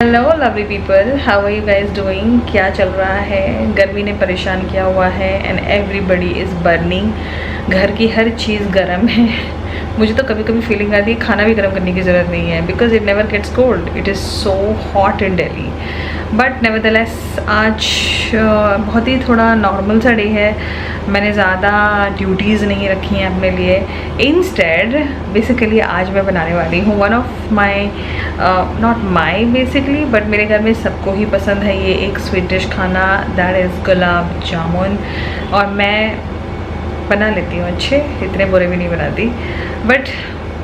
Hello lovely people, how are you guys doing. क्या चल रहा है? गर्मी ने परेशान किया हुआ है एंड एवरीबडी इज़ बर्निंग। घर की हर चीज़ गर्म है। मुझे तो कभी कभी फीलिंग आती है खाना भी गर्म करने की ज़रूरत नहीं है, because it never gets cold, it is so hot in Delhi. But nevertheless आज बहुत ही थोड़ा नॉर्मल सा डे है। मैंने ज़्यादा ड्यूटीज़ नहीं रखी हैं अपने लिए। इंस्टेड बेसिकली आज मैं बनाने वाली हूँ one of my not my basically but मेरे घर में सबको ही पसंद है ये एक स्वीट डिश खाना, दैट इज़ गुलाब जामुन। और मैं बना लेती हूँ अच्छे, इतने बुरे भी नहीं बनाती, but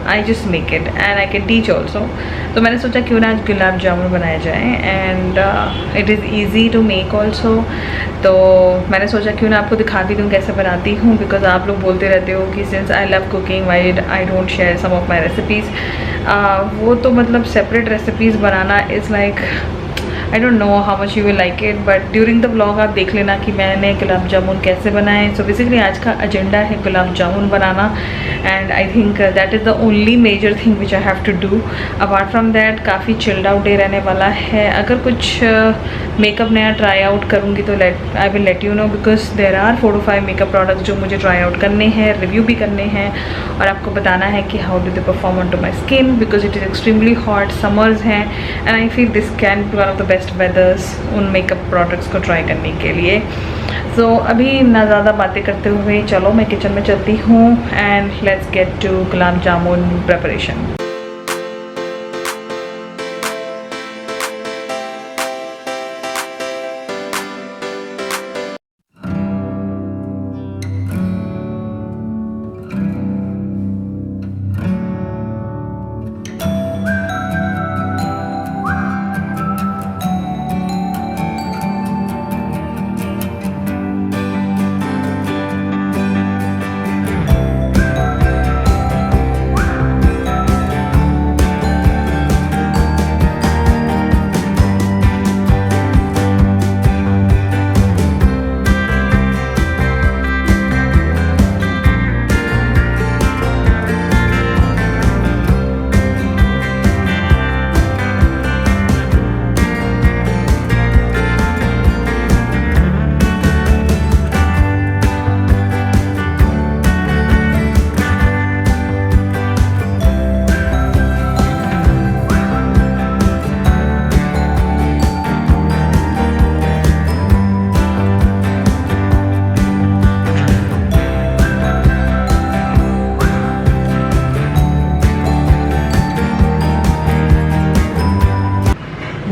I just make it and I can teach also. तो मैंने सोचा क्यों ना आज गुलाब जामुन बनाए जाएँ and it is easy to make also. तो मैंने सोचा क्यों ना आपको दिखाती दूँ कैसे बनाती हूँ, बिकॉज आप लोग बोलते रहते हो कि since I love cooking I don't share some of my recipes. वो तो मतलब सेपरेट रेसिपीज़ बनाना is like I don't know how much you will like it, but during the vlog आप देख लेना कि मैंने गुलाब जामुन कैसे बनाए। सो बेसिकली आज का एजेंडा है गुलाब जामुन बनाना and I think that is the only major thing which I have to do. Apart from that काफ़ी चिल्ड आउट डे रहने वाला है। अगर कुछ मेकअप नया ट्राई आउट करूँगी तो I will let you know, because there are 4 to 5 makeup products जो मुझे ट्राई आउट करने हैं, रिव्यू भी करने हैं और आपको बताना है कि how do they perform on to my skin, because it is extremely hot, summers हैं and I feel this can be one of the best weathers उन मेकअप प्रोडक्ट्स को ट्राई करने के लिए। सो अभी ना ज़्यादा बातें करते हुए चलो मैं किचन में चलती हूँ and let's get to gulab jamun preparation.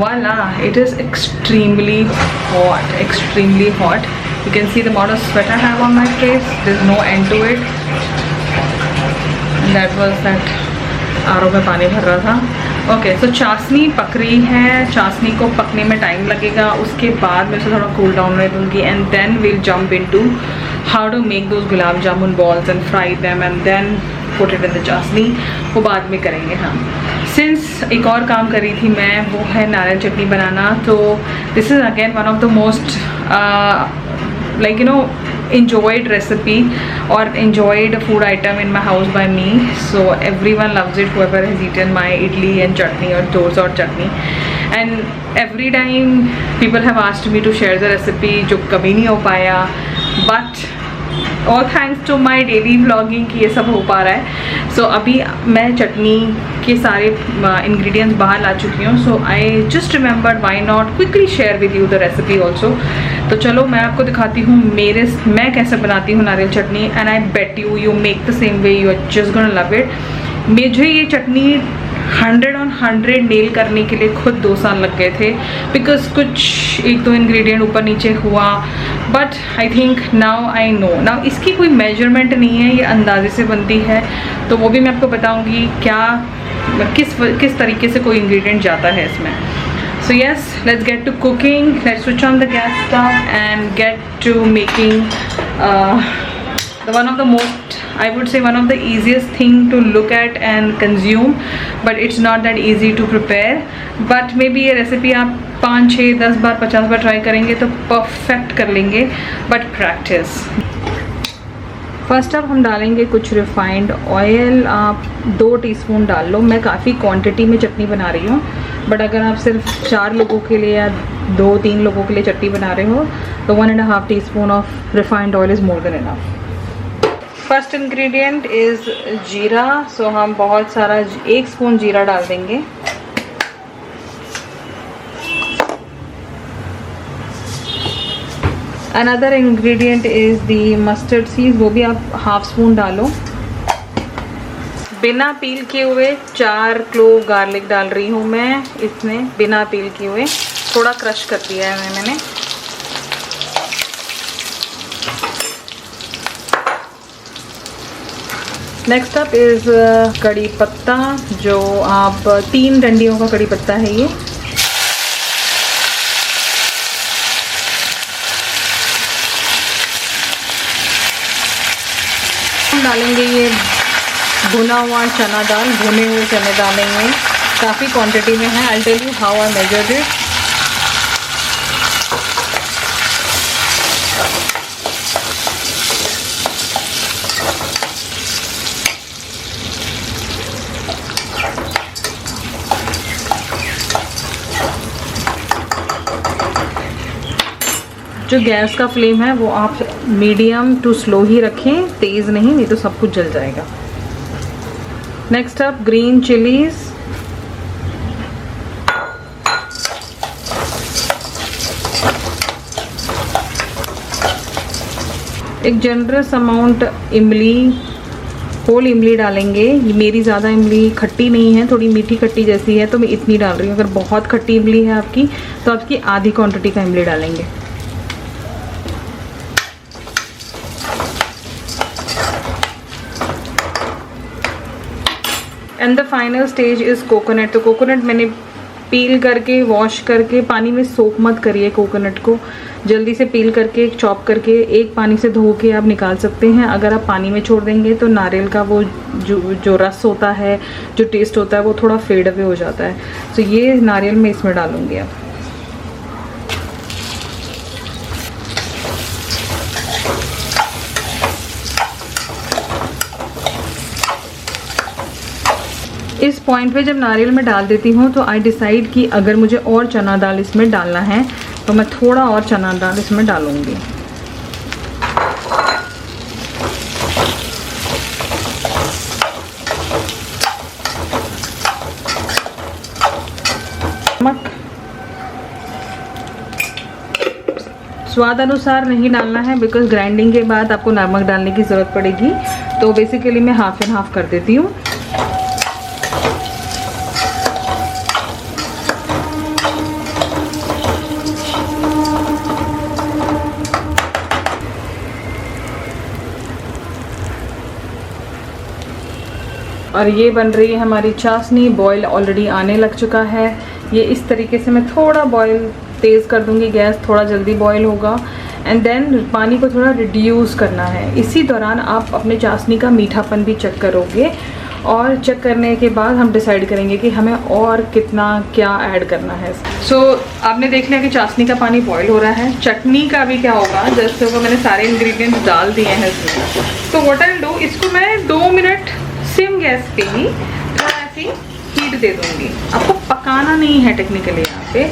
Voila, it is extremely hot. You can see the amount of sweat I have on my face. There's no end to it. That was that RO में पानी भर रहा था। Okay, सो चाशनी पक रही है। चाशनी को पकने में टाइम लगेगा, उसके बाद मैं उसे थोड़ा कूल डाउन होने दूँगी and then will jump into how to make those gulab jamun balls and fry them and then put it in the chashni. वो बाद में करेंगे हम। सिंस एक और काम कर रही थी मैं, वो है नारियल चटनी बनाना। तो this is again one of the most like you know enjoyed recipe or enjoyed food item in my house by me, so everyone loves it, whoever has eaten my idli and chutney or dosa or chutney, and every time people have asked me to share the recipe जो कभी नहीं हो पाया, but all thanks to my daily vlogging कि ये सब हो पा रहा है। सो अभी मैं चटनी के सारे इंग्रेडिएंट्स बाहर ला चुकी हूँ। So I just remembered why not quickly share with you the recipe also. तो चलो मैं आपको दिखाती हूँ मैं कैसे बनाती हूँ नारियल chutney and I bet you make the same way, you are just gonna love it. मुझे ये चटनी 100 on 100 नेल करने के लिए खुद 2 साल लग गए थे, बिकॉज कुछ 1-2 इंग्रेडिएंट ऊपर नीचे हुआ, but I think now I know. Now इसकी कोई मेजरमेंट नहीं है, ये अंदाजे से बनती है। तो वो भी मैं आपको बताऊंगी क्या किस तरीके से कोई इंग्रेडिएंट जाता है इसमें। So yes, let's get to cooking. Let's switch on the gas stove and get to making the one of the most, I would say one of the easiest thing to look at and consume, but it's not that easy to prepare. But maybe ये recipe आप 5, 6, 10 बार 50 बार try करेंगे तो perfect कर लेंगे, but practice. First अब हम डालेंगे कुछ रिफाइंड ऑयल। आप 2 टीस्पून डाल लो। मैं काफ़ी क्वांटिटी में चटनी बना रही हूँ, बट अगर आप सिर्फ 4 लोगों के लिए या 2-3 लोगों के लिए चटनी बना रहे हो तो 1.5 teaspoon of refined oil is more than enough. First ingredient is जीरा। सो हम बहुत सारा 1 स्पून जीरा डाल देंगे। Another ingredient is the mustard seeds, वो भी आप हाफ स्पून डालो। बिना पील किए हुए 4 क्लोव गार्लिक डाल रही हूँ मैं इसमें, बिना पील किए हुए, थोड़ा क्रश कर दिया है मैंने। नेक्स्ट अप इज़ कड़ी पत्ता, जो आप 3 डंडियों का कड़ी पत्ता है ये। हम डालेंगे ये भुना हुआ चना दाल, भुने हुए चने डालेंगे, काफ़ी क्वांटिटी में है। I tell you how I measured it. जो गैस का फ्लेम है वो आप मीडियम टू स्लो ही रखें, तेज़ नहीं तो सब कुछ जल जाएगा। नेक्स्ट अप ग्रीन चिलीज, एक जनरस अमाउंट इमली, होल इमली डालेंगे। ये मेरी ज़्यादा इमली खट्टी नहीं है, थोड़ी मीठी खट्टी जैसी है तो मैं इतनी डाल रही हूँ। अगर बहुत खट्टी इमली है आपकी तो आपकी आधी क्वांटिटी का इमली डालेंगे। And the final stage is coconut. तो कोकोनट मैंने पील करके, वॉश करके, पानी में सोक मत करिए कोकोनट को, जल्दी से पील करके, चॉप करके, एक पानी से धो के आप निकाल सकते हैं। अगर आप पानी में छोड़ देंगे तो नारियल का वो जो रस होता है, जो टेस्ट होता है, वो थोड़ा फेड अवे हो जाता है। तो ये नारियल मैं इसमें डालूंगी अब। इस पॉइंट पे जब नारियल में डाल देती हूँ तो आई डिसाइड कि अगर मुझे और चना दाल इसमें डालना है तो मैं थोड़ा और चना दाल इसमें डालूँगी। नमक स्वाद अनुसार नहीं डालना है, बिकॉज ग्राइंडिंग के बाद आपको नमक डालने की ज़रूरत पड़ेगी। तो बेसिकली मैं हाफ एंड हाफ कर देती हूँ। और ये बन रही है हमारी चाशनी। बॉईल ऑलरेडी आने लग चुका है। ये इस तरीके से मैं थोड़ा बॉईल तेज़ कर दूंगी, गैस थोड़ा जल्दी बॉईल होगा। एंड देन पानी को थोड़ा रिड्यूस करना है। इसी दौरान आप अपने चाशनी का मीठापन भी चेक करोगे और चेक करने के बाद हम डिसाइड करेंगे कि हमें और कितना क्या ऐड करना है। सो आपने देख लिया कि चाशनी का पानी बॉईल हो रहा है। चटनी का भी क्या होगा, जैसे वो मैंने सारे इंग्रेडिएंट्स डाल दिए हैं इसमें। तो व्हाट आई विल डू, इसको मैं 2 मिनट सिम गैस पे ही थोड़ा ऐसी हीट दे दूंगी। आपको पकाना नहीं है टेक्निकली यहाँ पे,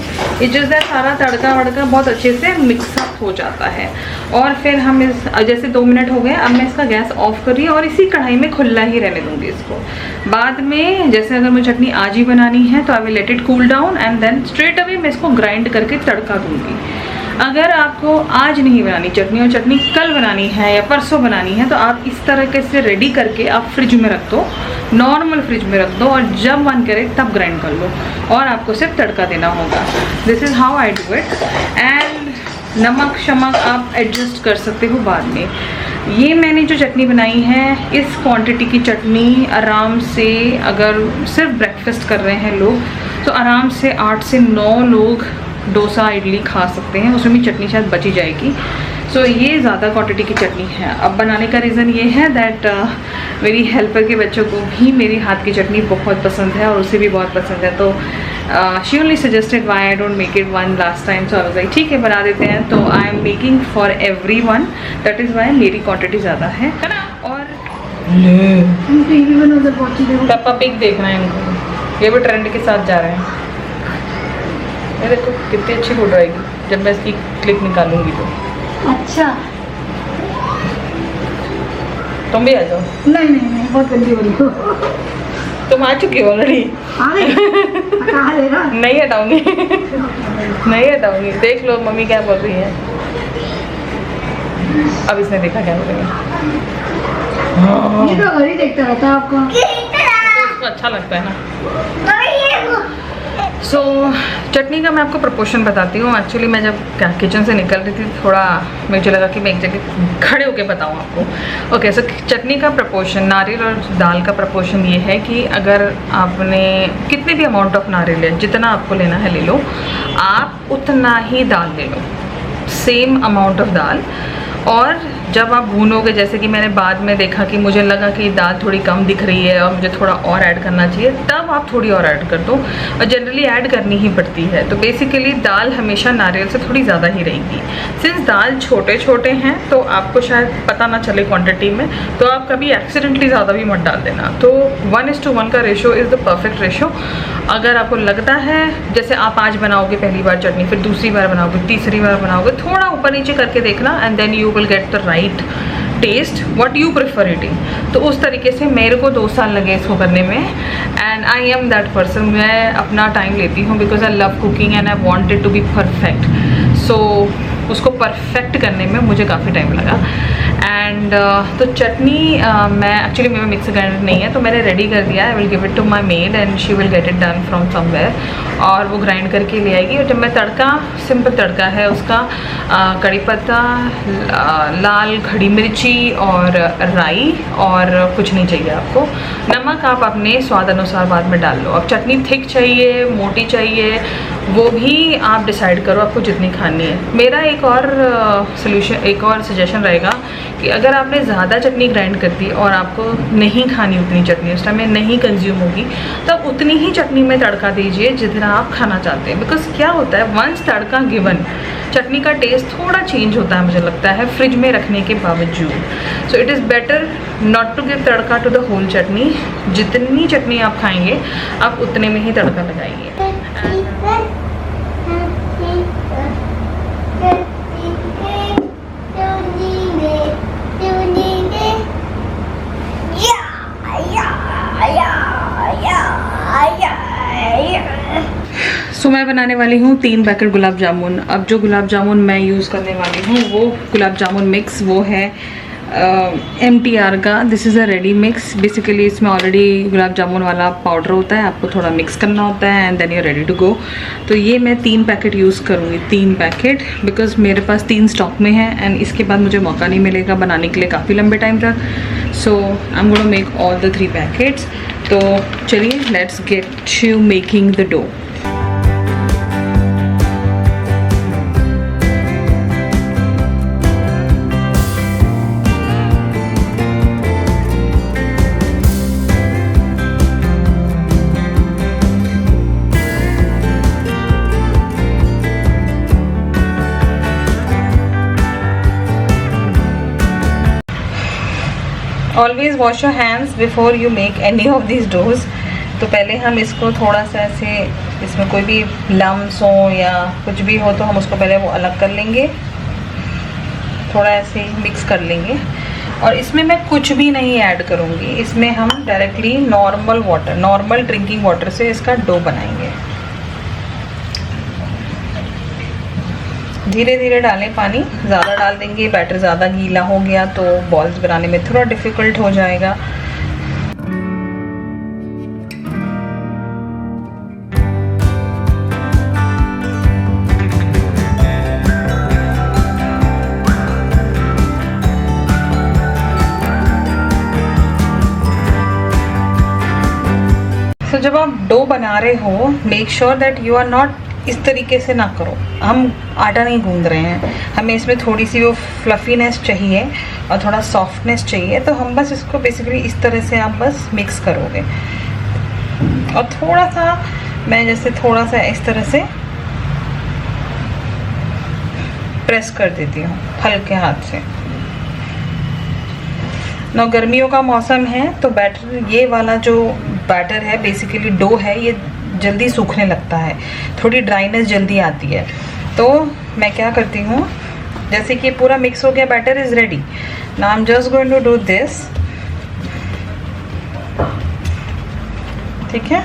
ये जैसे सारा तड़का वड़का बहुत अच्छे से मिक्सअप हो जाता है। और फिर हम इस जैसे 2 मिनट हो गए, अब मैं इसका गैस ऑफ कर रही हूँ और इसी कढ़ाई में खुला ही रहने दूंगी इसको। बाद में जैसे अगर मुझे चटनी आज ही बनानी है तो I will let it cool down and then straight away मैं इसको ग्राइंड करके तड़का दूंगी। अगर आपको आज नहीं बनानी चटनी और चटनी कल बनानी है या परसों बनानी है तो आप इस तरीके से रेडी करके आप फ्रिज में रख दो, नॉर्मल फ्रिज में रख दो, और जब मन करे तब ग्राइंड कर लो और आपको सिर्फ तड़का देना होगा। This is how I do it. And नमक शमक आप एडजस्ट कर सकते हो बाद में। ये मैंने जो चटनी बनाई है, इस क्वांटिटी की चटनी आराम से, अगर सिर्फ ब्रेकफास्ट कर रहे हैं लोग तो आराम से 8 से 9 लोग डोसा इडली खा सकते हैं। उसमें भी चटनी शायद बची जाएगी। सो ये ज़्यादा क्वांटिटी की चटनी है। अब बनाने का रीज़न ये है दैट मेरी हेल्पर के बच्चों को भी मेरी हाथ की चटनी बहुत पसंद है और उसे भी बहुत पसंद है। तो she only suggested why I don't make it one last time. So I was like ठीक है बना देते हैं। तो I am making for everyone, that is why मेरी क्वांटिटी ज़्यादा है ना। और पेप्पा पिग देखना है इनको, ये भी ट्रेंड के साथ जा रहे हैं। ये देखो कितनी अच्छी फोटो आएगी जब मैं इसकी क्लिप निकालूंगी तो। अच्छा तुम भी आ जाओ। नहीं नहीं नहीं, बहुत गंदी हो रही हो। तुम आ चुकी हो ऑलरेडी। कहाँ लेगा? नहीं हटाऊंगी नहीं हटाऊंगी। देख लो मम्मी क्या बोल रही है। अब इसने देखा क्या बोल रही है। ये तो घर ही देखता रहता है आपको। तो उसको अच्छा लगता है ना। सो चटनी का मैं आपको प्रपोर्शन बताती हूँ। एक्चुअली मैं जब किचन से निकल रही थी थोड़ा मुझे लगा कि मैं एक जगह खड़े होके बताऊँ आपको। ओके सो चटनी का प्रपोर्शन, नारियल और दाल का प्रपोर्शन ये है कि अगर आपने कितने भी अमाउंट ऑफ नारियल है, जितना आपको लेना है ले लो, आप उतना ही दाल ले लो, सेम अमाउंट ऑफ दाल। और जब आप भूनोगे, जैसे कि मैंने बाद में देखा कि मुझे लगा कि दाल थोड़ी कम दिख रही है और मुझे थोड़ा और ऐड करना चाहिए, तब आप थोड़ी और ऐड कर दो। और जनरली ऐड करनी ही पड़ती है। तो बेसिकली दाल हमेशा नारियल से थोड़ी ज़्यादा ही रहेगी। सिंस दाल छोटे छोटे हैं तो आपको शायद पता ना चले क्वांटिटी में, तो आप कभी एक्सीडेंटली ज़्यादा भी मत डाल देना। तो 1:1 का ratio is the perfect ratio. अगर आपको लगता है, जैसे आप आज बनाओगे पहली बार चटनी, फिर दूसरी बार बनाओगे, तीसरी बार बनाओगे, थोड़ा ऊपर नीचे करके देखना and then you will get the right taste what you prefer eating. तो उस तरीके से मेरे को 2 साल लगे इसको करने में and I am that person. मैं अपना टाइम लेती हूँ because I love cooking and I want it to be perfect. So उसको परफेक्ट करने में मुझे काफ़ी टाइम लगा। एंड तो चटनी मैं एक्चुअली मेरा मिक्सर ग्राइंडर नहीं है तो मैंने रेडी कर दिया। I will give it to my maid and she will get it done from somewhere, और वो ग्राइंड करके ले आएगी। और जब मैं तड़का, सिंपल तड़का है उसका, कड़ी पत्ता, लाल खड़ी मिर्ची और राई, और कुछ नहीं चाहिए आपको। नमक आप अपने स्वाद अनुसार बाद में डाल लो। अब चटनी थिक चाहिए, मोटी चाहिए, वो भी आप डिसाइड करो आपको जितनी खानी है। मेरा एक और एक और सजेशन रहेगा कि अगर आपने ज़्यादा चटनी ग्राइंड कर दी और आपको नहीं खानी उतनी चटनी, उस टाइम में नहीं कंज्यूम होगी, तब उतनी ही चटनी में तड़का दीजिए जितना आप खाना चाहते हैं। बिकॉज क्या होता है, वंस तड़का गिवन, चटनी का टेस्ट थोड़ा चेंज होता है मुझे लगता है फ्रिज में रखने के बावजूद। So it is better not to give tadka to the whole chutney. जितनी चटनी आप खाएंगे आप उतने में ही तड़का लगाइए। सो मैं बनाने वाली हूँ 3 पैकेट गुलाब जामुन। अब जो गुलाब जामुन मैं यूज़ करने वाली हूँ वो गुलाब जामुन मिक्स, वो है MTR का। This is a ready mix. Basically इसमें ऑलरेडी गुलाब जामुन वाला पाउडर होता है, आपको थोड़ा मिक्स करना होता है and then you ready to go. तो ये मैं 3 पैकेट यूज़ करूँगी, 3 पैकेट, बिकॉज मेरे पास 3 स्टॉक में है एंड इसके बाद मुझे मौका नहीं मिलेगा बनाने के लिए काफ़ी लंबे टाइम तक। So I am gonna make all the 3 packets. तो चलिए let's get to making the dough. Always wash your hands before you make any of this doughs. तो पहले हम इसको थोड़ा सा ऐसे, इसमें कोई भी लम्स हो या कुछ भी हो तो हम उसको पहले वो अलग कर लेंगे, थोड़ा ऐसे मिक्स कर लेंगे। और इसमें मैं कुछ भी नहीं ऐड करूँगी, इसमें हम directly normal water, normal drinking water से इसका डो बनाएंगे। धीरे धीरे डालें पानी, ज़्यादा डाल देंगे बैटर ज़्यादा गीला हो गया तो बॉल्स बनाने में थोड़ा डिफ़िकल्ट हो जाएगा। तो जब आप डो बना रहे हो, make sure that you are not, इस तरीके से ना करो। हम आटा नहीं गूंद रहे हैं, हमें इसमें थोड़ी सी वो फ्लफीनेस चाहिए और थोड़ा सॉफ्टनेस चाहिए। तो हम बस इसको बेसिकली इस तरह से आप बस मिक्स करोगे। और थोड़ा सा मैं जैसे थोड़ा सा इस तरह से प्रेस कर देती हूँ हल्के हाथ से। ना गर्मियों का मौसम है तो बैटर, ये वाला जो बैटर है बेसिकली डो है, ये जल्दी सूखने लगता है, थोड़ी ड्राइनेस जल्दी आती है। तो मैं क्या करती हूँ, जैसे कि पूरा मिक्स हो गया, batter is ready. Now I am just going to do this, ठीक है।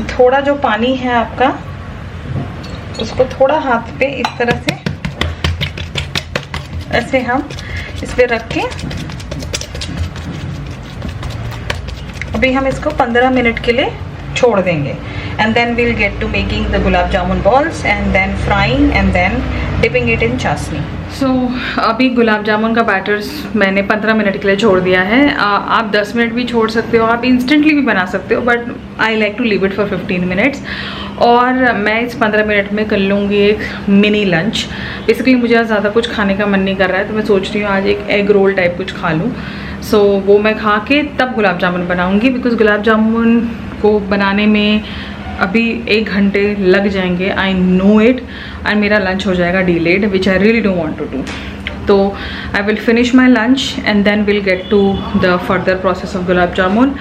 थोड़ा जो पानी है आपका, उसको थोड़ा हाथ पे इस तरह से ऐसे हम इस पे रख के अभी हम इसको 15 मिनट के लिए छोड़ देंगे। And then we'll get to making the gulab jamun balls and then frying and then dipping it in chashni. So अभी गुलाब जामुन का बैटर्स मैंने 15 मिनट के लिए छोड़ दिया है। आप 10 मिनट भी छोड़ सकते हो, आप इंस्टेंटली भी बना सकते हो, but I like to leave it for 15 minutes. और मैं इस 15 मिनट में कर लूँगी एक मिनी लंच। बेसिकली मुझे आज ज़्यादा कुछ खाने का मन नहीं कर रहा है, तो मैं सोच रही हूँ आज एक एग रोल टाइप कुछ खा लूँ। सो वो मैं खा के तब गुलाब जामुन बनाऊँगी, बिकॉज गुलाब जामुन को बनाने में अभी 1 घंटे लग जाएंगे, आई नो इट, एंड मेरा लंच हो जाएगा delayed, which I really don't want to do. तो I will finish my lunch and then will get to the further process of gulab jamun.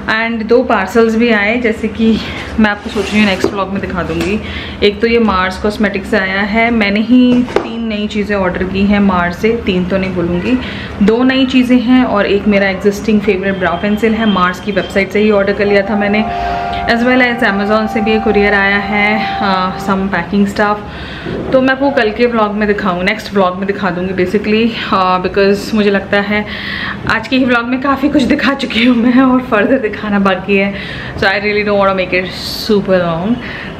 And 2 parcels भी आए, जैसे कि मैं आपको सोच रही हूँ नेक्स्ट व्लॉग में दिखा दूँगी। एक तो ये मार्स कॉस्मेटिक्स से आया है, मैंने ही 3 नई चीज़ें ऑर्डर की हैं मार्स से, 3 तो नहीं बोलूँगी, 2 नई चीज़ें हैं और एक मेरा एग्जिस्टिंग फेवरेट ब्राउ पेंसिल है, मार्स की वेबसाइट से ही ऑर्डर कर लिया था मैंने। एज वेल एज अमेज़ॉन से भी एक कुरियर आया है, सम पैकिंग स्टाफ। तो मैं वो कल के व्लॉग में दिखाऊँ, नेक्स्ट व्लॉग में दिखा दूँगी बेसिकली, बिकॉज मुझे लगता है आज के ही व्लॉग में काफ़ी कुछ दिखा चुकी हूँ मैं और फर्दर दिखाना बाकी है। So I really don't want to make it super long,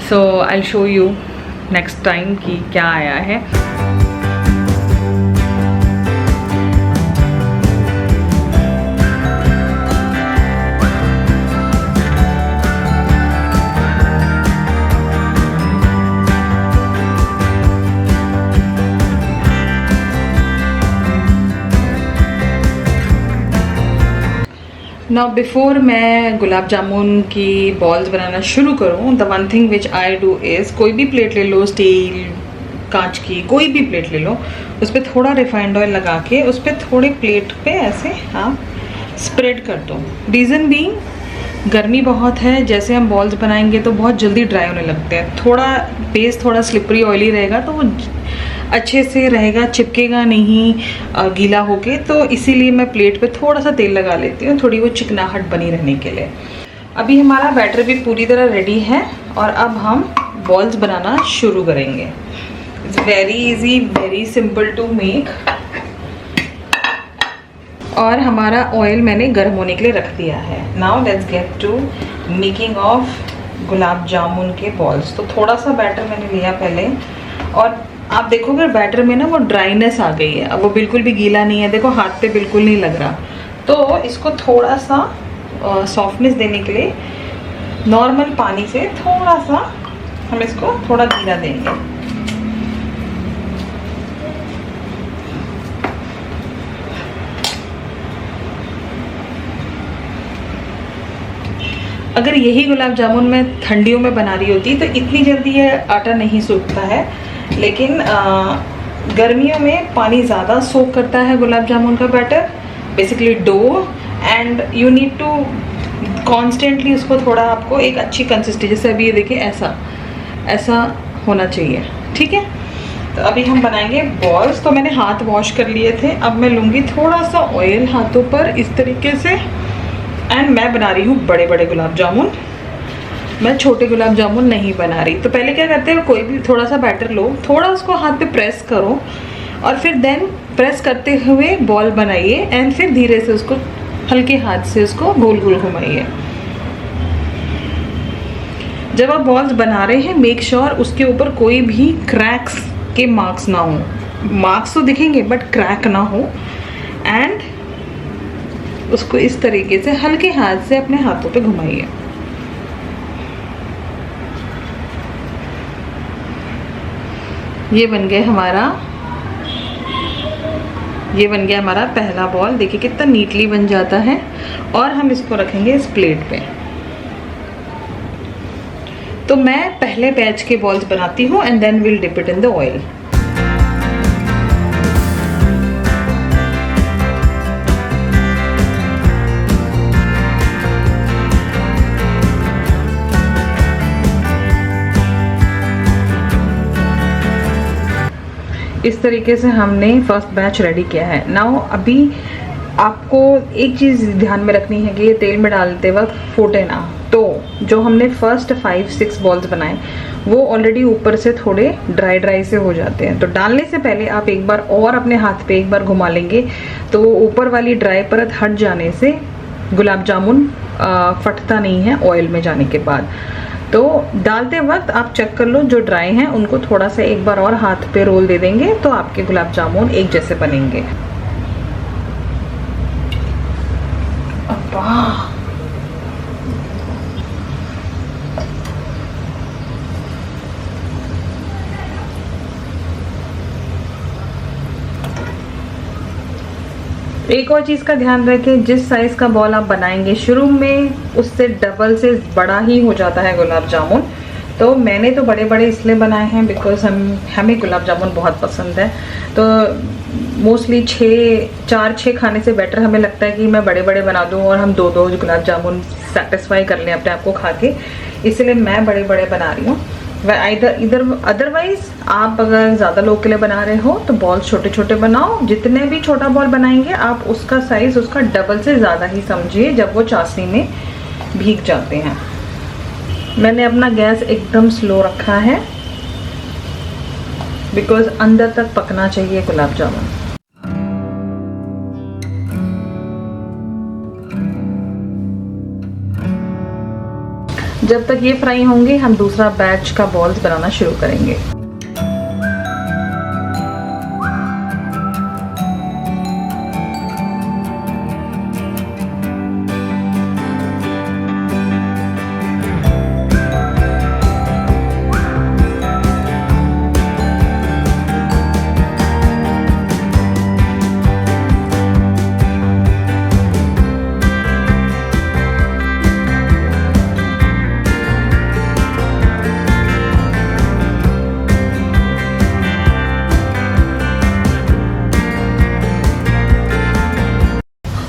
so I will show you next time कि क्या आया है। नाउ बिफोर मैं गुलाब जामुन की बॉल्स बनाना शुरू करूँ, the one thing which I do is, कोई भी प्लेट ले लो, स्टील, कांच की, कोई भी प्लेट ले लो, उस पर थोड़ा रिफाइंड ऑयल लगा के उस पर थोड़ी प्लेट पे ऐसे आप स्प्रेड कर दो। रीज़न बीइंग गर्मी बहुत है, जैसे हम बॉल्स बनाएंगे तो बहुत जल्दी ड्राई होने लगते हैं, थोड़ा बेस थोड़ा स्लिपरी ऑयली रहेगा तो वो अच्छे से रहेगा, चिपकेगा नहीं गीला होके। तो इसीलिए मैं प्लेट पे थोड़ा सा तेल लगा लेती हूँ, थोड़ी वो चिकनाहट बनी रहने के लिए। अभी हमारा बैटर भी पूरी तरह रेडी है और अब हम बॉल्स बनाना शुरू करेंगे। It's very easy, very simple to make. और हमारा ऑयल मैंने गर्म होने के लिए रख दिया है। Now let's get to making of gulab jamun के बॉल्स। तो थोड़ा सा बैटर मैंने लिया पहले, और आप देखोगे बैटर में ना वो ड्राइनेस आ गई है, अब वो बिल्कुल भी गीला नहीं है, देखो हाथ पे बिल्कुल नहीं लग रहा। तो इसको थोड़ा सा सॉफ्टनेस देने के लिए नॉर्मल पानी से थोड़ा सा हम इसको थोड़ा गीला देंगे। अगर यही गुलाब जामुन मैं ठंडियों में बना रही होती तो इतनी जल्दी ये आटा नहीं सूखता है, लेकिन गर्मियों में पानी ज़्यादा सोक करता है गुलाब जामुन का batter, basically dough, and you need to constantly उसको थोड़ा, आपको एक अच्छी कंसिस्टेंसी, जैसे अभी ये देखिए ऐसा होना चाहिए, ठीक है। तो अभी हम बनाएंगे बॉल्स। तो मैंने हाथ वॉश कर लिए थे, अब मैं लूँगी थोड़ा सा ऑयल हाथों पर इस तरीके से, एंड मैं बना रही हूँ बड़े बड़े गुलाब जामुन, मैं छोटे गुलाब जामुन नहीं बना रही। तो पहले क्या करते हैं, कोई भी थोड़ा सा बैटर लो, थोड़ा उसको हाथ पे प्रेस करो और फिर देन प्रेस करते हुए बॉल बनाइए, एंड फिर धीरे से उसको हल्के हाथ से उसको गोल गोल घुमाइए। जब आप बॉल्स बना रहे हैं, मेक श्योर उसके ऊपर कोई भी क्रैक्स के मार्क्स ना हो, मार्क्स तो दिखेंगे बट क्रैक ना हो, एंड उसको इस तरीके से हल्के हाथ से अपने हाथों पे घुमाइए। ये बन गया हमारा पहला बॉल। देखिए कितना नीटली बन जाता है। और हम इसको रखेंगे इस प्लेट पे। तो मैं पहले बैच के बॉल्स बनाती हूँ and then will dip it in the oil. इस तरीके से हमने फर्स्ट बैच रेडी किया है। नाउ अभी आपको एक चीज़ ध्यान में रखनी है कि ये तेल में डालते वक्त फूटे ना। तो जो हमने फर्स्ट 5-6 बॉल्स बनाए वो ऑलरेडी ऊपर से थोड़े ड्राई से हो जाते हैं, तो डालने से पहले आप एक बार और अपने हाथ पे एक बार घुमा लेंगे तो वो ऊपर वाली ड्राई परत हट जाने से गुलाब जामुन फटता नहीं है ऑयल में जाने के बाद। तो डालते वक्त आप चेक कर लो, जो ड्राई हैं उनको थोड़ा सा एक बार और हाथ पे रोल दे देंगे तो आपके गुलाब जामुन एक जैसे बनेंगे। अब्बा एक और चीज़ का ध्यान रखें, जिस साइज़ का बॉल आप बनाएंगे शुरू में उससे डबल से बड़ा ही हो जाता है गुलाब जामुन। तो मैंने तो बड़े बड़े इसलिए बनाए हैं बिकॉज हमें गुलाब जामुन बहुत पसंद है। तो मोस्टली 4-6 खाने से बेटर हमें लगता है कि मैं बड़े बड़े बना दूं और हम 2-2 गुलाब जामुन सेटिस्फाई कर लें अपने आप को खा के, इसलिए मैं बड़े बड़े बना रही हूँ। इधर अदरवाइज आप अगर ज़्यादा लोग के लिए बना रहे हो तो बॉल छोटे छोटे बनाओ। जितने भी छोटा बॉल बनाएंगे आप उसका साइज़ उसका डबल से ज़्यादा ही समझिए जब वो चाशनी में भीग जाते हैं। मैंने अपना गैस एकदम स्लो रखा है बिकॉज अंदर तक पकना चाहिए गुलाब जामुन। जब तक ये फ्राई होंगे हम दूसरा बैच का बॉल्स बनाना शुरू करेंगे।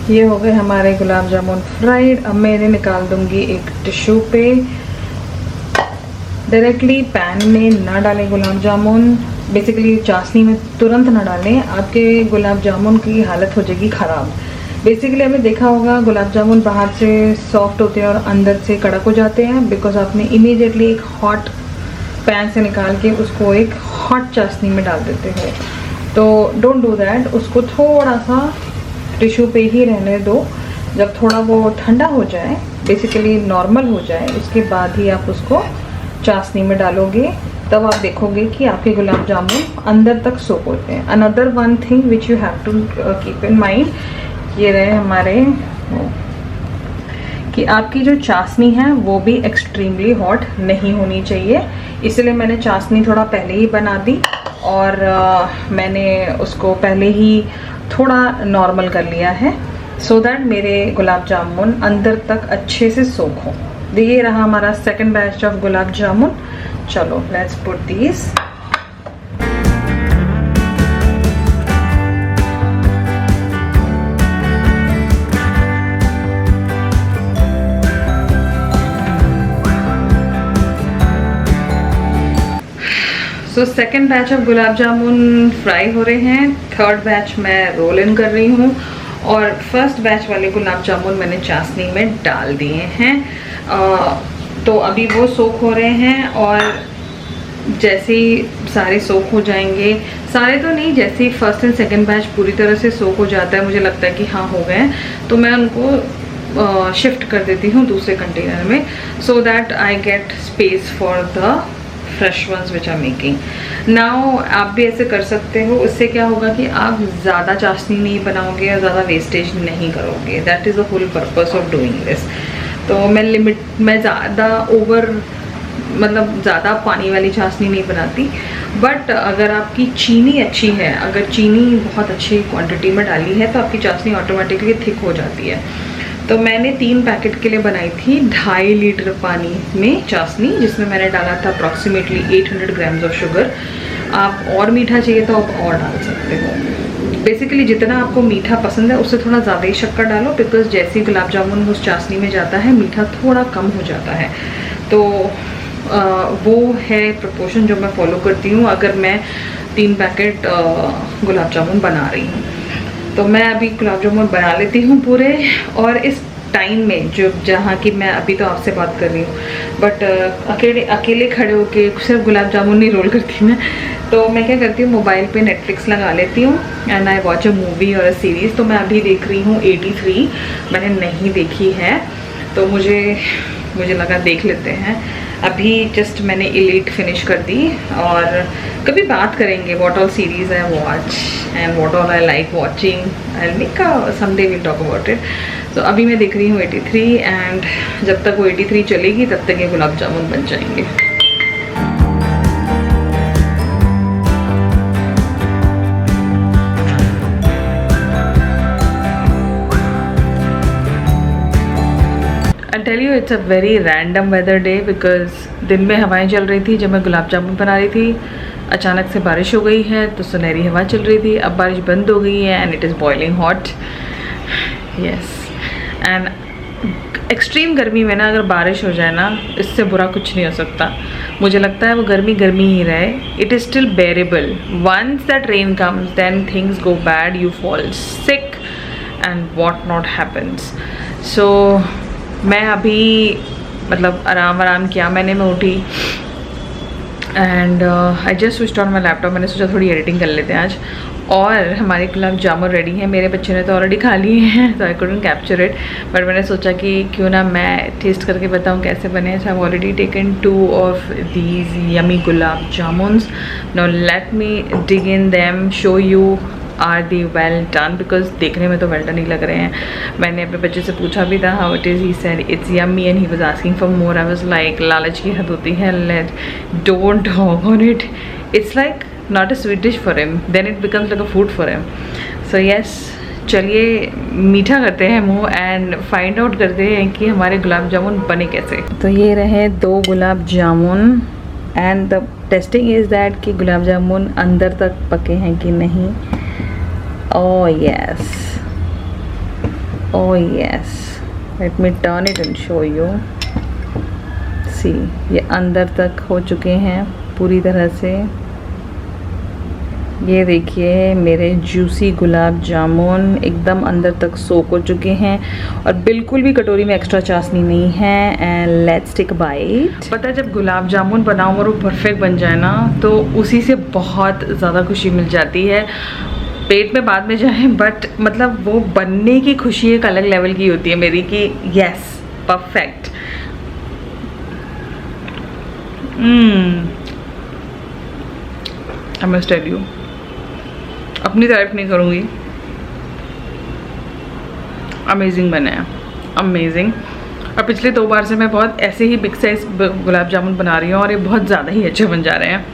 ये हो गए हमारे गुलाब जामुन फ्राइड। अब मैं इन्हें निकाल दूंगी एक टिश्यू पे। डायरेक्टली पैन में ना डालें गुलाब जामुन, बेसिकली चाशनी में तुरंत ना डालें, आपके गुलाब जामुन की हालत हो जाएगी ख़राब। बेसिकली हमें देखा होगा गुलाब जामुन बाहर से सॉफ्ट होते हैं और अंदर से कड़क हो जाते हैं बिकॉज आपने इमीडिएटली एक हॉट पैन से निकाल के उसको एक हॉट चाशनी में डाल देते हो। तो डोंट डू दैट, उसको थोड़ा सा टिश्यू पे ही रहने दो। जब थोड़ा वो ठंडा हो जाए, बेसिकली नॉर्मल हो जाए, उसके बाद ही आप उसको चाशनी में डालोगे, तब आप देखोगे कि आपके गुलाब जामुन अंदर तक सोक होते हैं। Another one thing which you have to keep in mind, ये रहे हमारे कि आपकी जो चाशनी है वो भी एक्सट्रीमली हॉट नहीं होनी चाहिए। इसलिए मैंने चाशनी थोड़ा पहले ही बना दी और मैंने उसको पहले ही थोड़ा नॉर्मल कर लिया है सो दैट मेरे गुलाब जामुन अंदर तक अच्छे से सोख हो। ये रहा हमारा सेकंड बैच ऑफ गुलाब जामुन। चलो let's put this. So second batch of gulab jamun fry हो रहे हैं, थर्ड बैच मैं रोल इन कर रही हूँ और फर्स्ट बैच वाले गुलाब जामुन मैंने चाशनी में डाल दिए हैं। तो अभी वो सोख हो रहे हैं और जैसे ही सारे सोख हो जाएंगे, सारे तो नहीं, जैसे ही फर्स्ट एंड सेकेंड बैच पूरी तरह से सोख हो जाता है, मुझे लगता है कि हाँ हो गए, तो मैं उनको शिफ्ट कर देती हूँ दूसरे कंटेनर में so that I get space for the fresh ones which are making now. आप भी ऐसे कर सकते हो, उससे क्या होगा कि आप ज़्यादा चाशनी नहीं बनाओगे और ज़्यादा वेस्टेज नहीं करोगे। That is the whole purpose of doing this. तो मैं ज़्यादा मतलब ज़्यादा पानी वाली चाशनी नहीं बनाती, बट अगर आपकी चीनी अच्छी है, अगर चीनी बहुत अच्छी क्वांटिटी में डाली है तो आपकी चाशनी ऑटोमेटिकली थिक हो जाती है। तो मैंने 3 पैकेट के लिए बनाई थी 2.5 लीटर पानी में चाशनी, जिसमें मैंने डाला था अप्रॉक्सीमेटली 800 ग्राम्स ऑफ शुगर। आप और मीठा चाहिए तो आप और डाल सकते हो। बेसिकली जितना आपको मीठा पसंद है उससे थोड़ा ज़्यादा ही शक्कर डालो बिकॉज जैसे ही गुलाब जामुन उस चाशनी में जाता है मीठा थोड़ा कम हो जाता है। तो वो है प्रपोर्शन जो मैं फॉलो करती हूँ अगर मैं 3 पैकेट गुलाब जामुन बना रही हूँ। तो मैं अभी गुलाब जामुन बना लेती हूँ पूरे, और इस टाइम में जो जहाँ की मैं अभी तो आपसे बात कर रही हूँ, बट अकेले खड़े होके सिर्फ गुलाब जामुन नहीं रोल करती मैं, तो मैं क्या करती हूँ मोबाइल पे नेटफ्लिक्स लगा लेती हूँ and I watch a movie और अ सीरीज़। तो मैं अभी देख रही हूँ 83, मैंने नहीं देखी है तो मुझे लगा देख लेते हैं। अभी जस्ट मैंने एलीट फिनिश कर दी, और कभी बात करेंगे what all series I watch and what all I like watching. I make someday will talk about it. तो अभी मैं देख रही हूँ 83, एंड जब तक वो 83 चलेगी तब तक ये गुलाब जामुन बन जाएंगे। Tell you it's a very random weather day, because दिन में हवाएं चल रही थी जब मैं गुलाब जामुन बना रही थी, अचानक से बारिश हो गई है तो सुनहरी हवा चल रही थी, अब बारिश बंद हो गई है and it is boiling hot. Yes, and extreme गर्मी में ना अगर बारिश हो जाए ना, इससे बुरा कुछ नहीं हो सकता। मुझे लगता है वो गर्मी गर्मी ही रहे, it is still bearable. Once that rain comes then things go bad, you fall sick and what not happens. So मैं अभी मतलब आराम किया मैंने, मैं उठी and I just switched on my laptop. मैंने सोचा थोड़ी एडिटिंग कर लेते हैं आज, और हमारे गुलाब जामुन रेडी हैं। मेरे बच्चे ने तो ऑलरेडी खा लिए हैं, तो I couldn't capture it, but मैंने सोचा कि क्यों ना मैं टेस्ट करके बताऊं कैसे बने। So I have already taken 2 of these yummy gulab jamuns. Now let me dig in them, show you are they well done, because देखने में तो वेल डन ही लग रहे हैं। मैंने अपने बच्चे से पूछा भी था how it is, he said it's yummy and he was asking for more. I was like लालच की हद होती है, let don't talk on it, it's like not a sweet dish for him, then it becomes like a food for him. So yes, चलिए मीठा करते हैं मुँह एंड फाइंड आउट करते हैं कि हमारे गुलाब जामुन बने कैसे। तो ये रहे 2 gulab jamun, and the testing is that कि गुलाब जामुन अंदर तक पके हैं कि नहीं। Oh yes, oh yes, let me turn it and show you. See, ये अंदर तक हो चुके हैं पूरी तरह से। ये देखिए मेरे जूसी गुलाब जामुन एकदम अंदर तक सोक हो चुके हैं, और बिल्कुल भी कटोरी में एक्स्ट्रा चाशनी नहीं है। And let's take a bite. पता है जब गुलाब जामुन बनाऊँ और वो परफेक्ट बन जाए ना, तो उसी से बहुत ज़्यादा खुशी मिल जाती है। पेट में बाद में जाए, बट मतलब वो बनने की खुशी एक अलग लेवल की होती है मेरी, कि yes perfect. I must tell you, अपनी तारीफ नहीं करूँगी, अमेजिंग बने हैं, अमेजिंग। और पिछले 2 बार से मैं बहुत ऐसे ही बिग साइज गुलाब जामुन बना रही हूँ, और ये बहुत ज़्यादा ही अच्छे बन जा रहे हैं,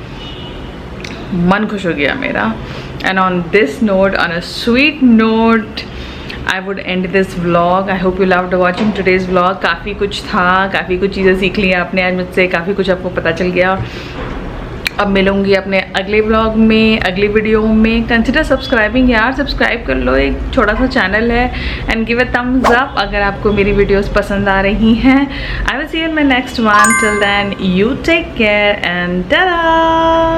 मन खुश हो गया मेरा। And on this note, on a sweet note, I would end this vlog. I hope you loved watching today's vlog. काफ़ी कुछ था, काफ़ी कुछ चीज़ें सीख ली आपने आज मुझसे, काफ़ी कुछ आपको पता चल गया। अब मिलूंगी अपने अगले व्लॉग में, अगली वीडियो में। कंसिडर सब्सक्राइबिंग यार, सब्सक्राइब कर लो, एक छोटा सा चैनल है, and give a thumbs up अगर आपको मेरी वीडियोस पसंद आ रही हैं। I will see you in my next one, till then you take care and Tata.